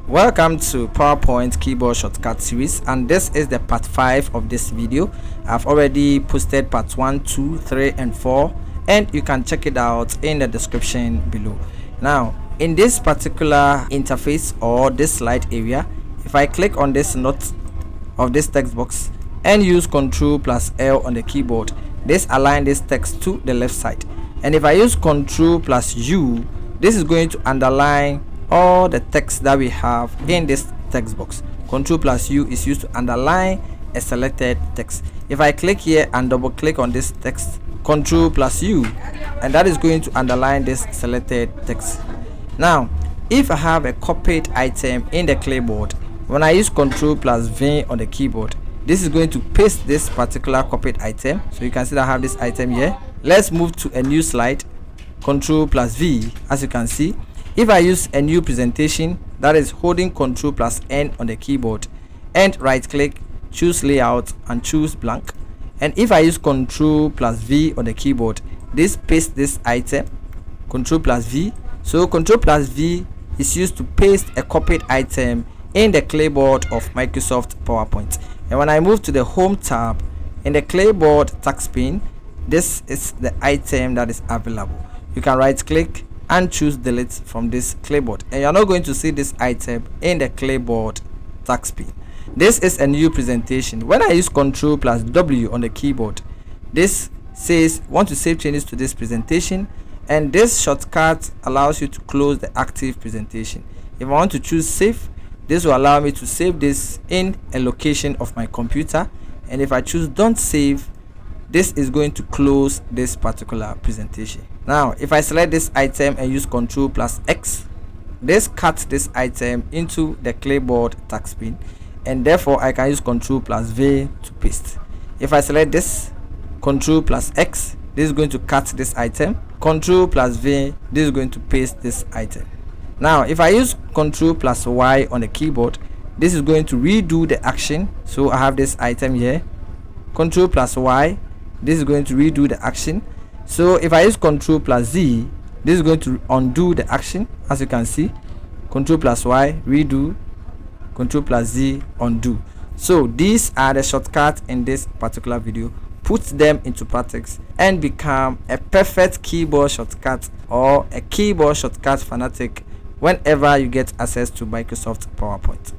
Welcome to PowerPoint keyboard shortcut series, and this is the part 5 of this video. I've already posted part 1, 2, 3 and 4, and you can check it out in the description below. Now in this particular interface or this slide area, if I click on this note of this text box and use Ctrl+L on the keyboard, this aligns this text to the left side, and if I use Ctrl+U, this is going to underline all the text that we have in this text box. Ctrl+U is used to underline a selected text. If I click here and double click on this text, Ctrl+U, and that is going to underline this selected text. Now if I have a copied item in the clipboard, when I use Ctrl+V on the keyboard, this is going to paste this particular copied item. So you can see that I have this item here. Let's move to a new slide. Ctrl+V. As you can see, if I use a new presentation, that is holding Ctrl+N on the keyboard and right click, choose layout and choose blank, and if I use Ctrl+V on the keyboard, this pastes this item. Ctrl+V. So Ctrl+V is used to paste a copied item in the clipboard of Microsoft PowerPoint. And when I move to the home tab in the clipboard task pane, this is the item that is available. You can right click and choose delete from this clipboard, and you're not going to see this item in the clipboard task pane. This is a new presentation. When I use Ctrl+W on the keyboard, this says want to save changes to this presentation, and this shortcut allows you to close the active presentation. If I want to choose save, this will allow me to save this in a location of my computer, and if I choose don't save, this is going to close this particular presentation. Now if I select this item and use Ctrl+X, this cuts this item into the clipboard task pane, and therefore I can use Ctrl+V to paste. If I select this, Ctrl+X, this is going to cut this item. Ctrl+V, this is going to paste this item. Now if I use Ctrl+Y on the keyboard, this is going to redo the action. So I have this item here, Ctrl+Y, this is going to redo the action. So if I use Ctrl+Z, this is going to undo the action. As you can see, Ctrl+Y, redo, Ctrl+Z, undo. So these are the shortcuts in this particular video. Put them into practice and become a perfect keyboard shortcut or a keyboard shortcut fanatic whenever you get access to Microsoft PowerPoint.